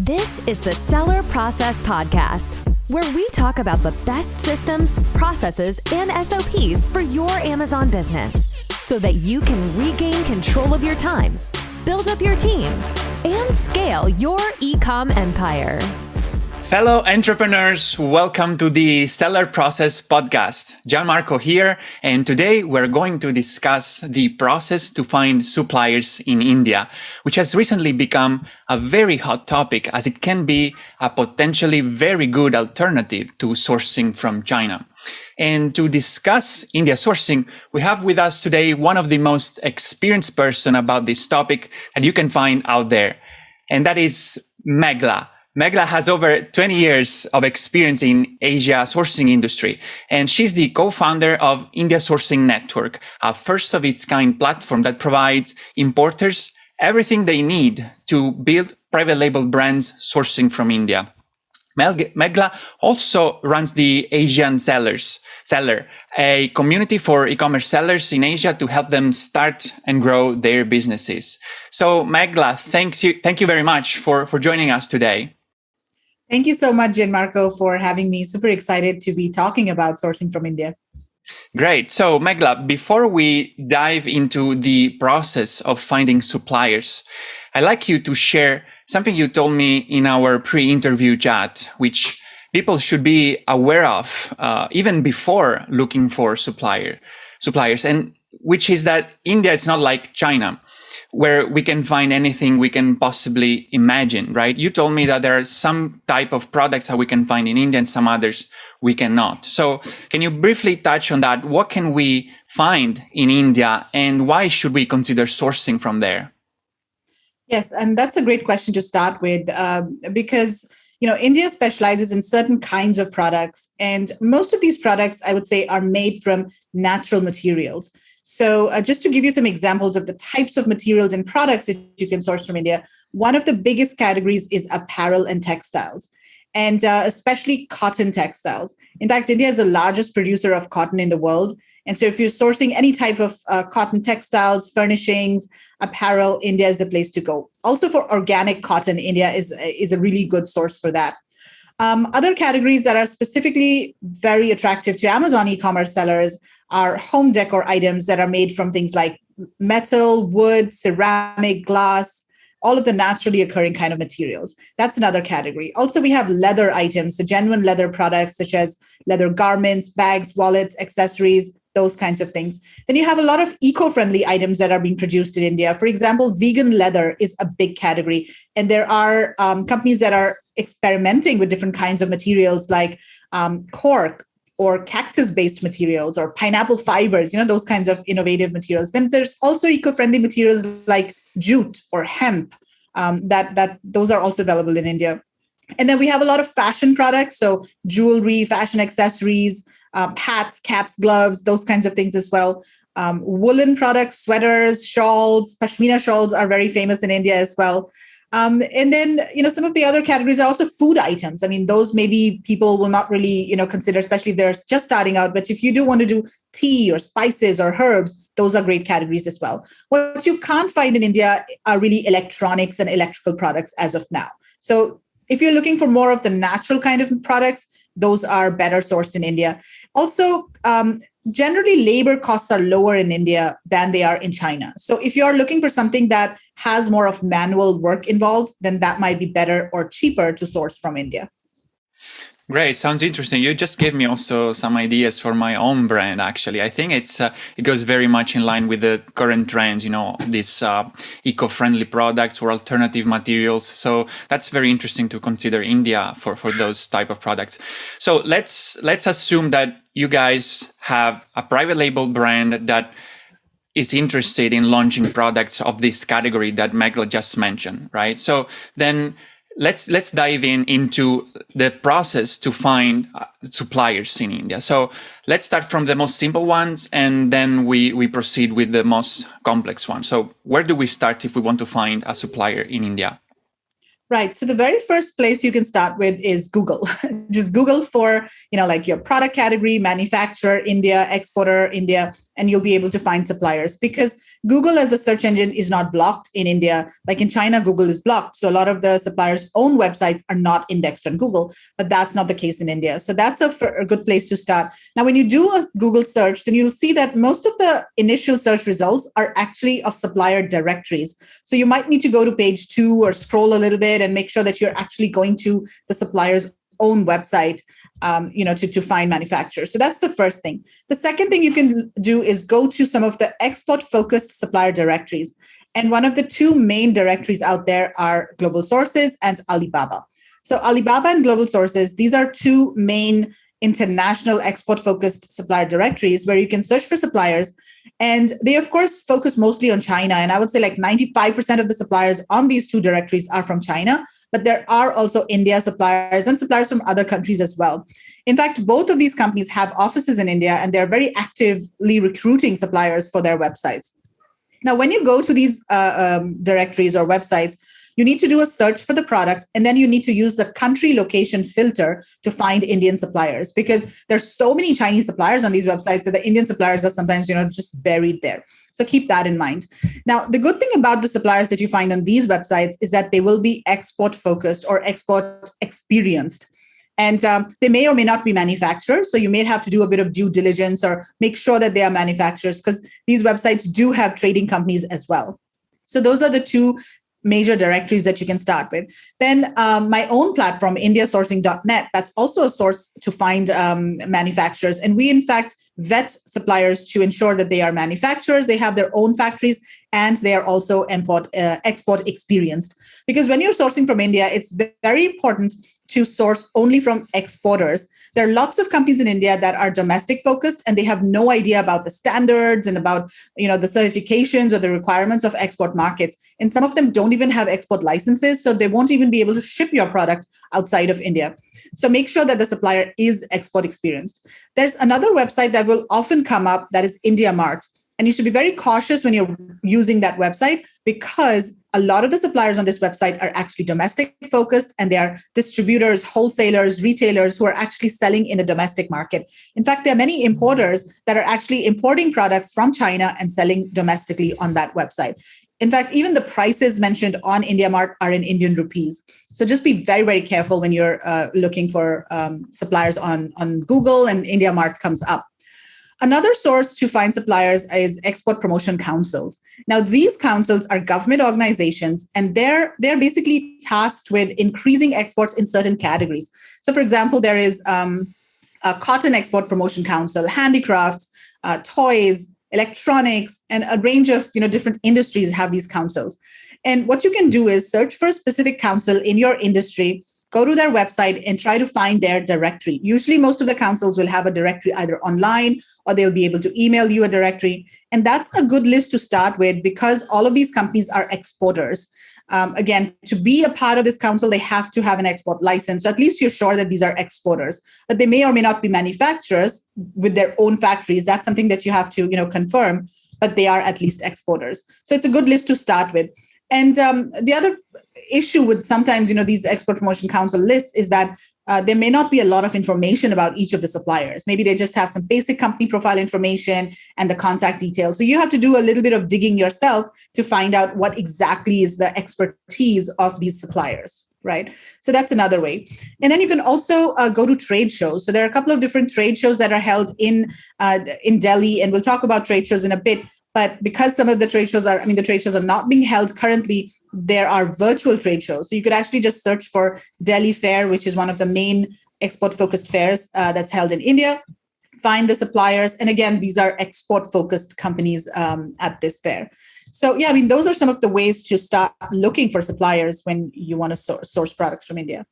This is the Seller Process Podcast, where we talk about the best systems, processes, and SOPs for your Amazon business so that you can regain control of your time, build up your team, and scale your e-com empire. Fellow entrepreneurs, welcome to the Seller Process Podcast. Gianmarco here, and today we're going to discuss the process to find suppliers in India, which has recently become a very hot topic as it can be a potentially very good alternative to sourcing from China. And to discuss India sourcing, we have with us today one of the most experienced person about this topic that you can find out there, and that is Meghla. Meghla has over 20 years of experience in Asia sourcing industry, and she's the co-founder of India Sourcing Network, a first of its kind platform that provides importers everything they need to build private label brands sourcing from India. Meghla also runs the Asian Seller, a community for e-commerce sellers in Asia to help them start and grow their businesses. So Meghla, thank you very much for joining us today. Thank you so much, Gianmarco, for having me. Super excited to be talking about sourcing from India. Great. So, Meghla, before we dive into the process of finding suppliers, I'd like you to share something you told me in our pre-interview chat, which people should be aware of even before looking for suppliers, and which is that India is not like China, where we can find anything we can possibly imagine, right? You told me that there are some type of products that we can find in India and some others we cannot. So can you briefly touch on that? What can we find in India and why should we consider sourcing from there? Yes, and that's a great question to start with because India specializes in certain kinds of products, and most of these products, I would say, are made from natural materials. So just to give you some examples of the types of materials and products that you can source from India, one of the biggest categories is apparel and textiles, and especially cotton textiles. In fact, India is the largest producer of cotton in the world. And so if you're sourcing any type of cotton textiles, furnishings, apparel, India is the place to go. Also for organic cotton, India is a really good source for that. Other categories that are specifically very attractive to Amazon e-commerce sellers are home decor items that are made from things like metal, wood, ceramic, glass, all of the naturally occurring kind of materials. That's another category. Also, we have leather items, so genuine leather products such as leather garments, bags, wallets, accessories, those kinds of things. Then you have a lot of eco-friendly items that are being produced in India. For example, vegan leather is a big category. And there are companies that are experimenting with different kinds of materials like cork or cactus-based materials or pineapple fibers, those kinds of innovative materials. Then there's also eco-friendly materials like jute or hemp that those are also available in India. And then we have a lot of fashion products, so jewelry, fashion accessories, hats, caps, gloves, those kinds of things as well. Woolen products, sweaters, shawls, pashmina shawls are very famous in India as well. And then, some of the other categories are also food items. I mean, those maybe people will not really, consider, especially if they're just starting out. But if you do want to do tea or spices or herbs, those are great categories as well. What you can't find in India are really electronics and electrical products as of now. So if you're looking for more of the natural kind of products, those are better sourced in India. Also, generally, labor costs are lower in India than they are in China. So if you're looking for something that has more of manual work involved, then that might be better or cheaper to source from India. Great. Sounds interesting. You just gave me also some ideas for my own brand, actually. I think it goes very much in line with the current trends, these eco-friendly products or alternative materials. So that's very interesting to consider India for those type of products. So let's assume that you guys have a private label brand that is interested in launching products of this category that Meghla just mentioned, right? So then let's dive into the process to find suppliers in India. So let's start from the most simple ones, and then we proceed with the most complex ones. So where do we start if we want to find a supplier in India? Right. So the very first place you can start with is Google. Just Google for, like your product category, manufacturer, India, exporter, India. and you'll be able to find suppliers, because Google as a search engine is not blocked in India. Like in China, Google is blocked. So a lot of the suppliers' own websites are not indexed on Google, but that's not the case in India. So that's a good place to start. Now, when you do a Google search, then you'll see that most of the initial search results are actually of supplier directories. So you might need to go to page 2 or scroll a little bit and make sure that you're actually going to the supplier's own website, to find manufacturers. So that's the first thing. The second thing you can do is go to some of the export-focused supplier directories. And one of the two main directories out there are Global Sources and Alibaba. So Alibaba and Global Sources, these are two main international export-focused supplier directories where you can search for suppliers. And they, of course, focus mostly on China. And I would say like 95% of the suppliers on these two directories are from China. But there are also India suppliers and suppliers from other countries as well. In fact, both of these companies have offices in India, and they're very actively recruiting suppliers for their websites. Now, when you go to these directories or websites, you need to do a search for the product, and then you need to use the country location filter to find Indian suppliers, because there's so many Chinese suppliers on these websites that the Indian suppliers are sometimes, just buried there. So keep that in mind. Now, the good thing about the suppliers that you find on these websites is that they will be export focused or export experienced. And they may or may not be manufacturers. So you may have to do a bit of due diligence or make sure that they are manufacturers, because these websites do have trading companies as well. So those are the two major directories that you can start with. Then my own platform, indiasourcing.net, that's also a source to find manufacturers. And we, in fact, vet suppliers to ensure that they are manufacturers, they have their own factories, and they are also export experienced. Because when you're sourcing from India, it's very important to source only from exporters. There are lots of companies in India that are domestic focused, and they have no idea about the standards and about the certifications or the requirements of export markets. And some of them don't even have export licenses, so they won't even be able to ship your product outside of India. So make sure that the supplier is export experienced. There's another website that will often come up, that is India Mart. And you should be very cautious when you're using that website, because a lot of the suppliers on this website are actually domestic focused, and they are distributors, wholesalers, retailers who are actually selling in the domestic market. In fact, there are many importers that are actually importing products from China and selling domestically on that website. In fact, even the prices mentioned on India Mart are in Indian rupees. So just be very, very careful when you're looking for suppliers on Google and India Mart comes up. Another source to find suppliers is export promotion councils. Now, these councils are government organizations, and they're basically tasked with increasing exports in certain categories. So, for example, there is a cotton export promotion council, handicrafts, toys, electronics, and a range of different industries have these councils. And what you can do is search for a specific council in your industry, go to their website and try to find their directory. Usually, most of the councils will have a directory either online, or they'll be able to email you a directory. And that's a good list to start with, because all of these companies are exporters. Again, to be a part of this council, they have to have an export license. So at least you're sure that these are exporters, but they may or may not be manufacturers with their own factories. That's something that you have to, confirm, but they are at least exporters. So it's a good list to start with. And the other issue with sometimes, these export promotion council lists is that there may not be a lot of information about each of the suppliers. Maybe they just have some basic company profile information and the contact details. So you have to do a little bit of digging yourself to find out what exactly is the expertise of these suppliers, right? So that's another way. And then you can also go to trade shows. So there are a couple of different trade shows that are held in Delhi, and we'll talk about trade shows in a bit. But because some of the trade shows the trade shows are not being held currently, there are virtual trade shows. So you could actually just search for Delhi Fair, which is one of the main export-focused fairs that's held in India, find the suppliers. And again, these are export-focused companies at this fair. So yeah, those are some of the ways to start looking for suppliers when you want to source products from India.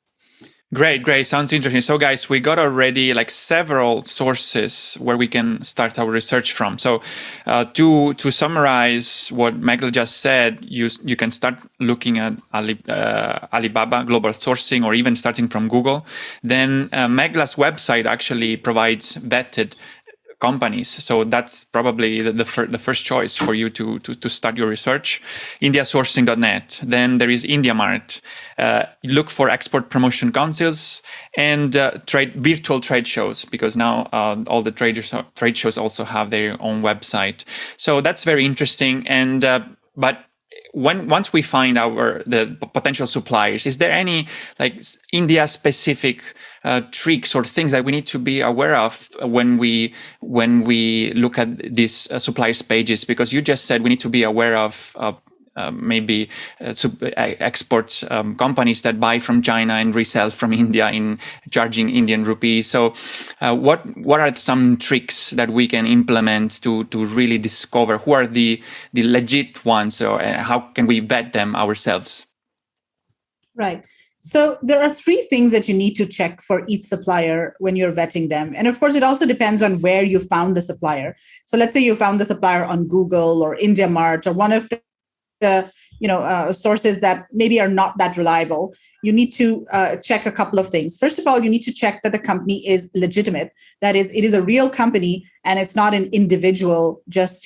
Great. Sounds interesting. So guys, we got already several sources where we can start our research from. So to summarize what Meghla just said, you can start looking at Alibaba Global Sourcing, or even starting from Google. Then Meghla's website actually provides vetted companies. So that's probably the first choice for you to start your research. Indiasourcing.net. Then there is IndiaMart. Look for export promotion councils and virtual trade shows, because now all the trade shows also have their own website. So that's very interesting. And but once we find the potential suppliers, is there any like India specific tricks or things that we need to be aware of when we look at these suppliers pages? Because you just said we need to be aware of maybe exports companies that buy from China and resell from India in charging Indian rupees. So what are some tricks that we can implement to really discover who are the legit ones, or how can we vet them ourselves? Right. So there are three things that you need to check for each supplier when you're vetting them. And of course, it also depends on where you found the supplier. So let's say you found the supplier on Google or IndiaMart or one of the sources that maybe are not that reliable. You need to check a couple of things. First of all, you need to check that the company is legitimate. That is, it is a real company and it's not an individual, just,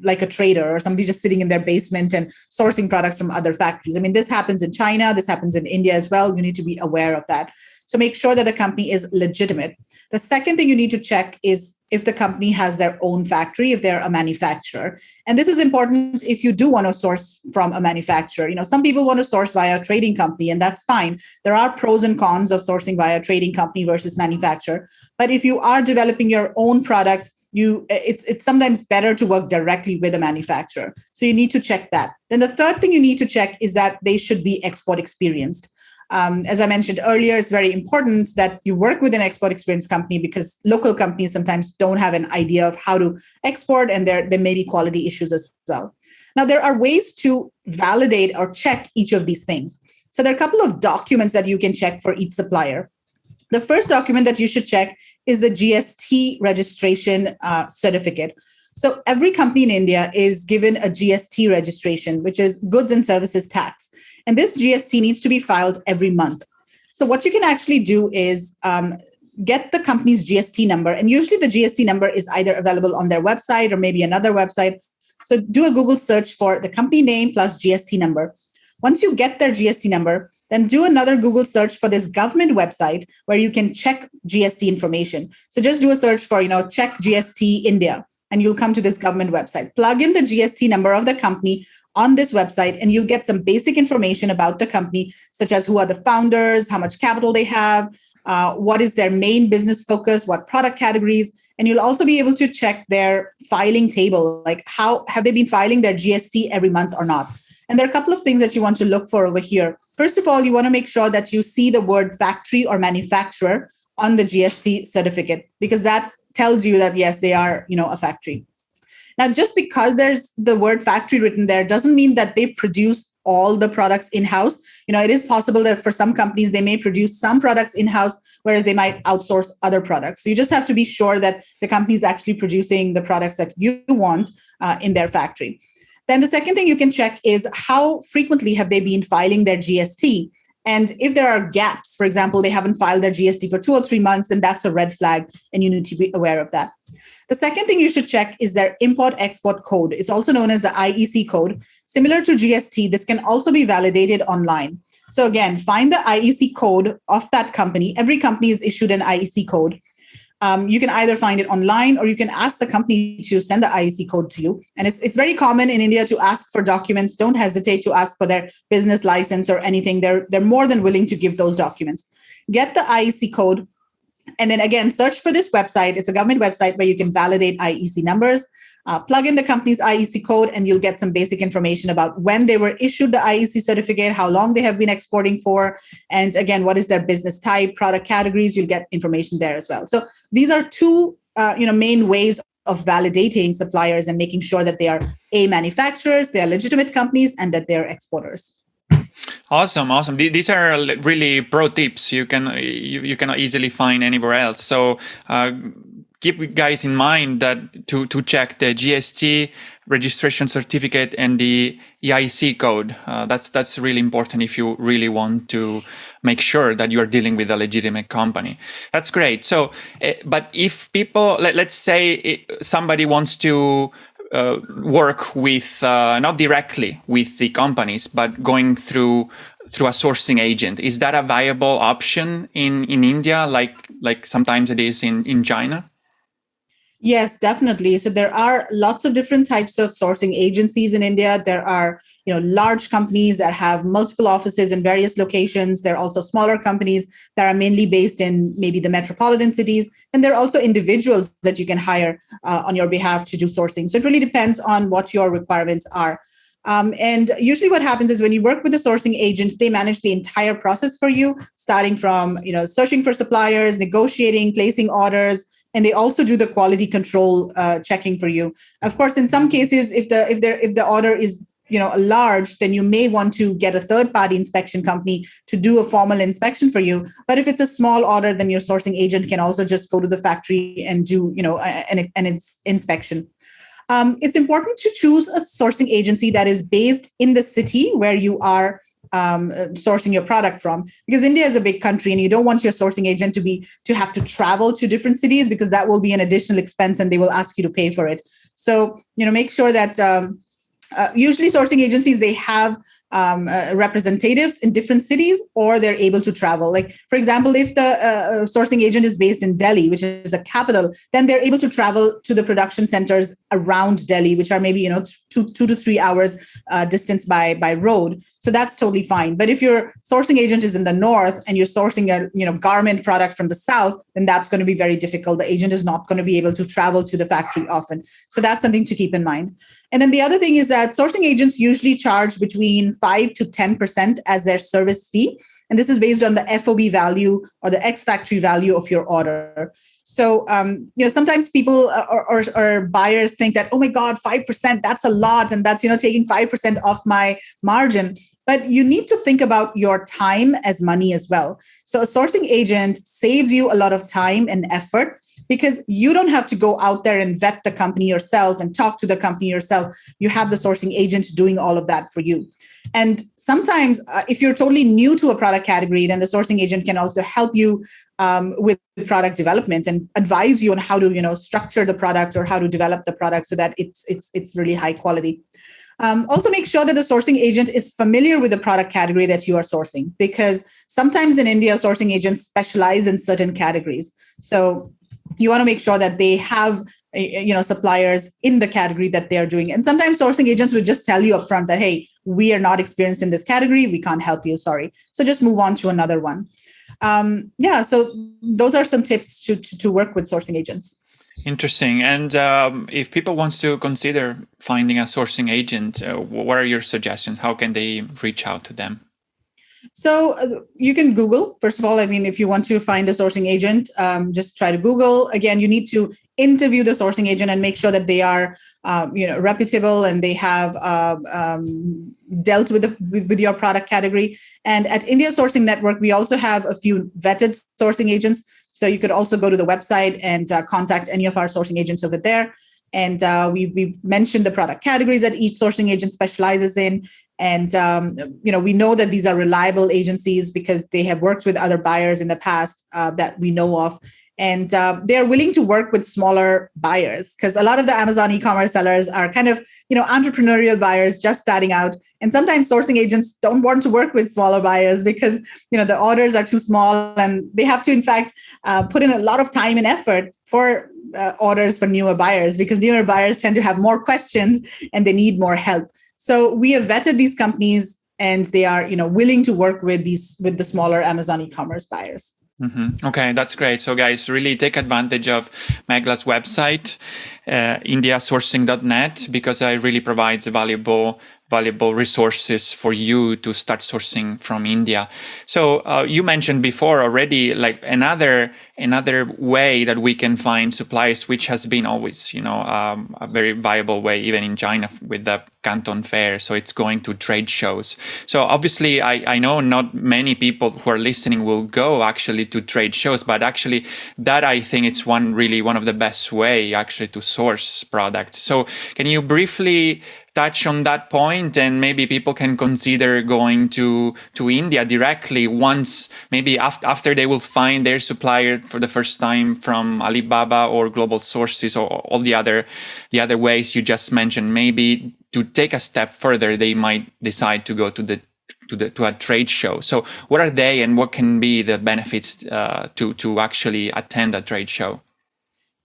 like a trader or somebody just sitting in their basement and sourcing products from other factories. I mean, this happens in China, this happens in India as well. You need to be aware of that. So make sure that the company is legitimate. The second thing you need to check is if the company has their own factory, if they're a manufacturer. And this is important if you do want to source from a manufacturer. Some people want to source via a trading company, and that's fine. There are pros and cons of sourcing via a trading company versus manufacturer. But if you are developing your own product, it's sometimes better to work directly with a manufacturer. So you need to check that. Then the third thing you need to check is that they should be export experienced. As I mentioned earlier, it's very important that you work with an export experienced company, because local companies sometimes don't have an idea of how to export, and there may be quality issues as well. Now, there are ways to validate or check each of these things. So there are a couple of documents that you can check for each supplier. The first document that you should check is the GST registration certificate. So every company in India is given a GST registration, which is goods and services tax. And this GST needs to be filed every month. So what you can actually do is get the company's GST number. And usually the GST number is either available on their website or maybe another website. So do a Google search for the company name plus GST number. Once you get their GST number, then do another Google search for this government website where you can check GST information. So just do a search for, check GST India, and you'll come to this government website. Plug in the GST number of the company on this website, and you'll get some basic information about the company, such as who are the founders, how much capital they have, what is their main business focus, what product categories. And you'll also be able to check their filing table, like how have they been filing their GST every month or not. And there are a couple of things that you want to look for over here. First of all, you want to make sure that you see the word factory or manufacturer on the GST certificate, because that tells you that, yes, they are, a factory. Now, just because there's the word factory written there doesn't mean that they produce all the products in-house. It is possible that for some companies, they may produce some products in-house, whereas they might outsource other products. So you just have to be sure that the company is actually producing the products that you want in their factory. Then the second thing you can check is how frequently have they been filing their GST? And if there are gaps, for example, they haven't filed their GST for 2 or 3 months, then that's a red flag, and you need to be aware of that. The second thing you should check is their import-export code. It's also known as the IEC code. Similar to GST, this can also be validated online. So again, find the IEC code of that company. Every company is issued an IEC code. You can either find it online, or you can ask the company to send the IEC code to you. And it's very common in India to ask for documents. Don't hesitate to ask for their business license or anything. They're more than willing to give those documents. Get the IEC code. And then again, search for this website. It's a government website where you can validate IEC numbers. Plug in the company's IEC code, and you'll get some basic information about when they were issued the IEC certificate, how long they have been exporting for, and again, what is their business type, product categories. You'll get information there as well. So these are two main ways of validating suppliers and making sure that they are manufacturers, they are legitimate companies, and that they're exporters. Awesome. These are really pro tips you cannot easily find anywhere else. So keep guys in mind that to check the GST registration certificate and the EIC code. That's really important if you really want to make sure that you are dealing with a legitimate company. That's great. So, but if people, let's say somebody wants to work with not directly with the companies, but going through a sourcing agent, is that a viable option in India, like sometimes it is in China? Yes, definitely. So there are lots of different types of sourcing agencies in India. There are, large companies that have multiple offices in various locations. There are also smaller companies that are mainly based in maybe the metropolitan cities. And there are also individuals that you can hire on your behalf to do sourcing. So it really depends on what your requirements are. And usually what happens is when you work with a sourcing agent, they manage the entire process for you, starting from, searching for suppliers, negotiating, placing orders, and they also do the quality control checking for you. Of course, in some cases, if the order is large, then you may want to get a third-party inspection company to do a formal inspection for you. But if it's a small order, then your sourcing agent can also just go to the factory and do an inspection. It's important to choose a sourcing agency that is based in the city where you are sourcing your product from, because India is a big country and you don't want your sourcing agent to have to travel to different cities, because that will be an additional expense and they will ask you to pay for it. So, make sure that usually sourcing agencies, they have representatives in different cities, or they're able to travel. Like, for example, if the sourcing agent is based in Delhi, which is the capital, then they're able to travel to the production centers around Delhi, which are maybe 2 to 3 hours distance by road. So that's totally fine. But if your sourcing agent is in the north and you're sourcing a garment product from the south, then that's going to be very difficult. The agent is not going to be able to travel to the factory often. So that's something to keep in mind. And then the other thing is that sourcing agents usually charge between 5 to 10% as their service fee. And this is based on the FOB value or the ex-factory value of your order. So, sometimes people or buyers think that, oh my God, 5%, that's a lot. And that's, taking 5% off my margin. But you need to think about your time as money as well. So a sourcing agent saves you a lot of time and effort, because you don't have to go out there and vet the company yourself and talk to the company yourself. You have the sourcing agent doing all of that for you. And sometimes if you're totally new to a product category, then the sourcing agent can also help you with product development and advise you on how to, structure the product or how to develop the product so that it's really high quality. Also make sure that the sourcing agent is familiar with the product category that you are sourcing, because sometimes in India, sourcing agents specialize in certain categories. So you want to make sure that they have suppliers in the category that they're doing. And sometimes sourcing agents will just tell you upfront that, hey, we are not experienced in this category, we can't help you, sorry. So just move on to another one. So those are some tips to work with sourcing agents. Interesting. And if people want to consider finding a sourcing agent, what are your suggestions? How can they reach out to them? So you can Google, first of all. I mean, if you want to find a sourcing agent, just try to Google. Again, you need to interview the sourcing agent and make sure that they are, reputable and they have dealt with your product category. And at India Sourcing Network, we also have a few vetted sourcing agents. So you could also go to the website and contact any of our sourcing agents over there. And we've mentioned the product categories that each sourcing agent specializes in. And, we know that these are reliable agencies because they have worked with other buyers in the past that we know of. And they're willing to work with smaller buyers, because a lot of the Amazon e-commerce sellers are kind of, entrepreneurial buyers just starting out. And sometimes sourcing agents don't want to work with smaller buyers because, the orders are too small and they have to, in fact, put in a lot of time and effort for orders for newer buyers, because newer buyers tend to have more questions and they need more help. So we have vetted these companies and they are, willing to work with the smaller Amazon e-commerce buyers. Mm-hmm. Okay, that's great. So guys, really take advantage of Meghla's website, indiasourcing.net, because it really provides valuable resources for you to start sourcing from India. So you mentioned before already, like another another way that we can find suppliers, which has been always, a very viable way, even in China with the Canton Fair. So it's going to trade shows. So obviously, I know not many people who are listening will go actually to trade shows, but actually that I think it's one of the best way actually to source products. So can you briefly touch on that point, and maybe people can consider going to India directly once, maybe after they will find their supplier for the first time from Alibaba or global sources or all the other ways you just mentioned. Maybe to take a step further, they might decide to go to a trade show. So what are they, and what can be the benefits to actually attend a trade show?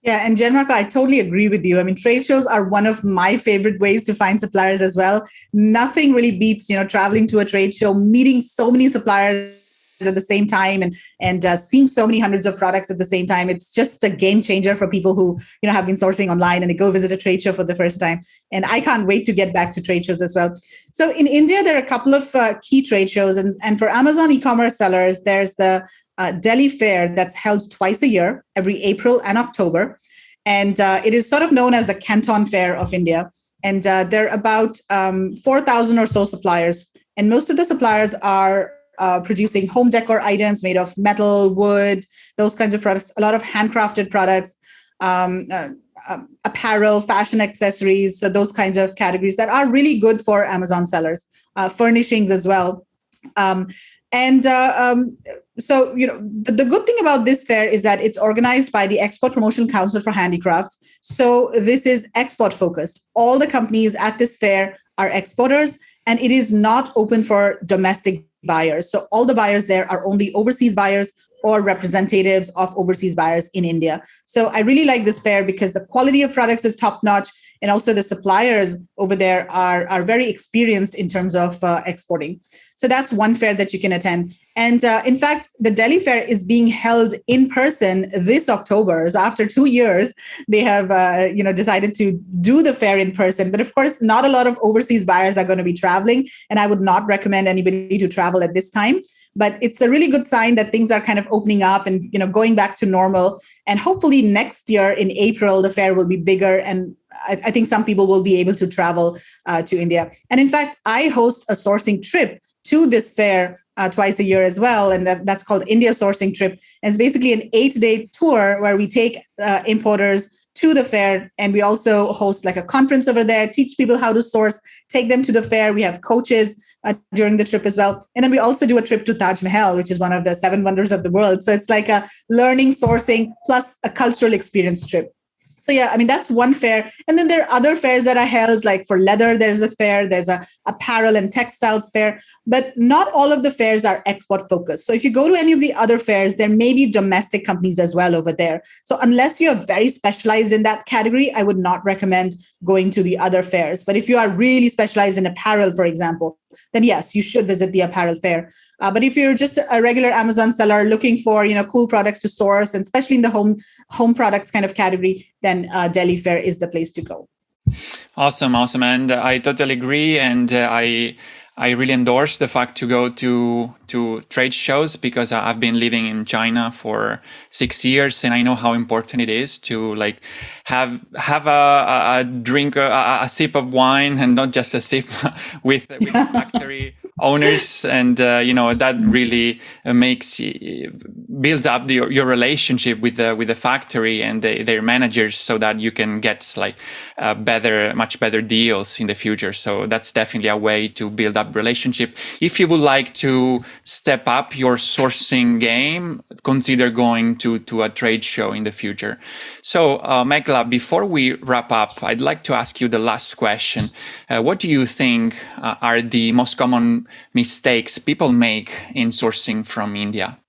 Yeah, and Gianmarco, I totally agree with you. I mean, trade shows are one of my favorite ways to find suppliers as well. Nothing really beats, traveling to a trade show, meeting so many suppliers at the same time, and seeing so many hundreds of products at the same time. It's just a game changer for people who have been sourcing online and they go visit a trade show for the first time. And I can't wait to get back to trade shows as well. So in India, there are a couple of key trade shows, and for Amazon e-commerce sellers, there's the Delhi Fair that's held twice a year, every April and October. And it is sort of known as the Canton Fair of India. And there are about 4,000 or so suppliers. And most of the suppliers are producing home decor items made of metal, wood, those kinds of products, a lot of handcrafted products, apparel, fashion accessories, so those kinds of categories that are really good for Amazon sellers, furnishings as well. So, the good thing about this fair is that it's organized by the Export Promotion Council for Handicrafts. So this is export focused. All the companies at this fair are exporters, and it is not open for domestic buyers. So all the buyers there are only overseas buyers or representatives of overseas buyers in India. So I really like this fair because the quality of products is top notch. And also the suppliers over there are very experienced in terms of exporting. So that's one fair that you can attend. And in fact, the Delhi Fair is being held in person this October. So after 2 years, they have decided to do the fair in person. But of course, not a lot of overseas buyers are going to be traveling. And I would not recommend anybody to travel at this time. But it's a really good sign that things are kind of opening up and going back to normal. And hopefully next year in April, the fair will be bigger. And I think some people will be able to travel to India. And in fact, I host a sourcing trip to this fair twice a year as well. And that's called India Sourcing Trip. And it's basically an 8-day tour where we take importers to the fair. And we also host like a conference over there, teach people how to source, take them to the fair. We have coaches during the trip as well. And then we also do a trip to Taj Mahal, which is one of the 7 wonders of the world. So it's like a learning, sourcing, plus a cultural experience trip. So yeah, I mean, that's one fair. And then there are other fairs that are held, like for leather, there's a fair, there's a apparel and textiles fair, but not all of the fairs are export focused. So if you go to any of the other fairs, there may be domestic companies as well over there. So unless you're very specialized in that category, I would not recommend going to the other fairs. But if you are really specialized in apparel, for example, then yes, you should visit the apparel fair. But if you're just a regular Amazon seller looking for, cool products to source, and especially in the home products kind of category, then Delhi Fair is the place to go. Awesome. And I totally agree. And I really endorse the fact to go to trade shows, because I've been living in China for 6 years, and I know how important it is to like have a drink, a sip of wine, and not just a sip with factory owners, and that really builds up your relationship with the factory and their managers, so that you can get like much better deals in the future. So that's definitely a way to build up relationship. If you would like to step up your sourcing game, consider going to a trade show in the future. So Meghla, before we wrap up, I'd like to ask you the last question. What do you think are the most common mistakes people make in sourcing from India?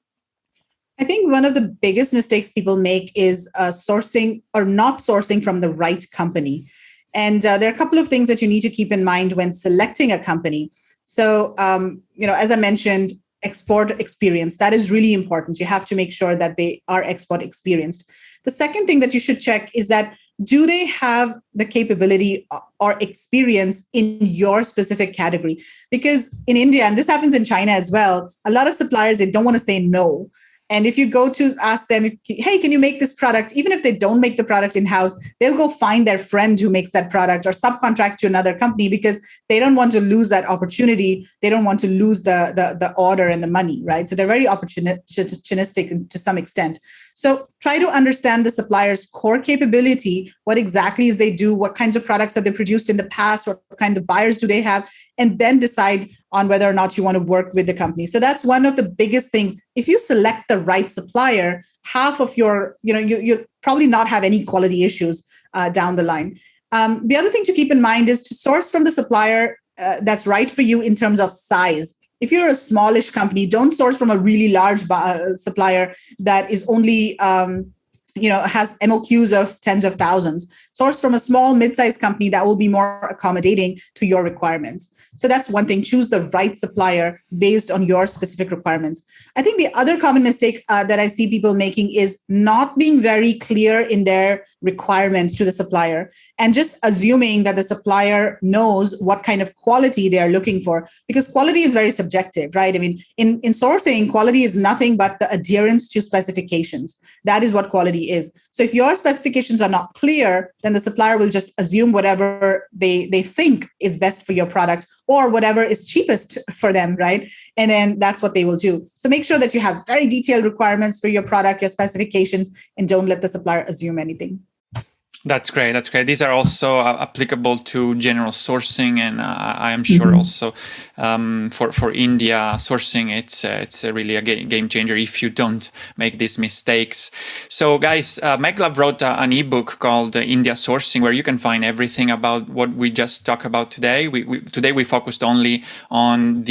I think one of the biggest mistakes people make is sourcing or not sourcing from the right company. And there are a couple of things that you need to keep in mind when selecting a company. So, as I mentioned, export experience, that is really important. You have to make sure that they are export experienced. The second thing that you should check is that, do they have the capability or experience in your specific category? Because in India, and this happens in China as well, a lot of suppliers, they don't want to say no. And if you go to ask them, hey, can you make this product? Even if they don't make the product in-house, they'll go find their friend who makes that product or subcontract to another company because they don't want to lose that opportunity. They don't want to lose the order and the money, right? So they're very opportunistic to some extent. So try to understand the supplier's core capability, what exactly is they do, what kinds of products have they produced in the past, what kind of buyers do they have, and then decide on whether or not you want to work with the company. So that's one of the biggest things. If you select the right supplier, half of your, you'll probably not have any quality issues down the line. The other thing to keep in mind is to source from the supplier that's right for you in terms of size. If you're a smallish company, don't source from a really large supplier that is only has MOQs of tens of thousands. Source from a small, mid-sized company that will be more accommodating to your requirements. So that's one thing. Choose the right supplier based on your specific requirements. I think the other common mistake that I see people making is not being very clear in their requirements to the supplier and just assuming that the supplier knows what kind of quality they are looking for, because quality is very subjective, right? I mean, in sourcing, quality is nothing but the adherence to specifications. That is what quality is. So if your specifications are not clear, then the supplier will just assume whatever they think is best for your product or whatever is cheapest for them, right? And then that's what they will do. So make sure that you have very detailed requirements for your product, your specifications, and don't let the supplier assume anything. That's great. That's great. These are also applicable to general sourcing, and I am sure also for India sourcing, it's really a game changer if you don't make these mistakes. So, guys, Meghla wrote an ebook called India Sourcing, where you can find everything about what we just talked about today. Today we focused only on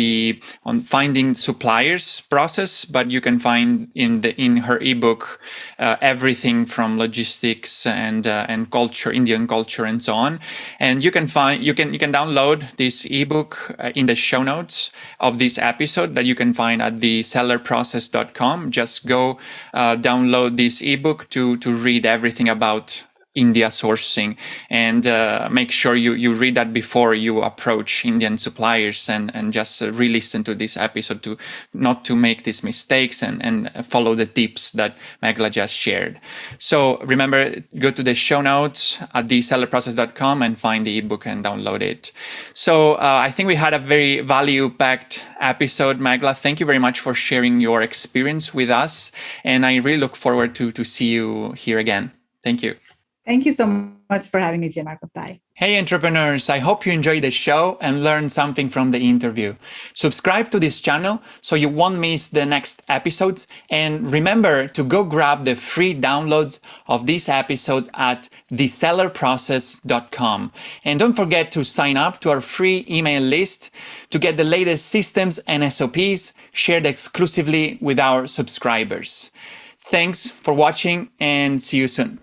finding suppliers process, but you can find in her ebook everything from logistics and culture, Indian culture, and so on. And you can download this ebook in the show notes of this episode that you can find at thesellerprocess.com. Just go download this ebook to read everything about India sourcing, and make sure you read that before you approach Indian suppliers, and just re-listen to this episode to not to make these mistakes and follow the tips that Meghla just shared. So remember, go to the show notes at thesellerprocess.com and find the ebook and download it. So I think we had a very value-packed episode, Meghla. Thank you very much for sharing your experience with us, and I really look forward to see you here again. Thank you. Thank you so much for having me, Gianmarco. Bye. Hey entrepreneurs, I hope you enjoyed the show and learned something from the interview. Subscribe to this channel so you won't miss the next episodes, and remember to go grab the free downloads of this episode at thesellerprocess.com. And don't forget to sign up to our free email list to get the latest systems and SOPs shared exclusively with our subscribers. Thanks for watching, and see you soon.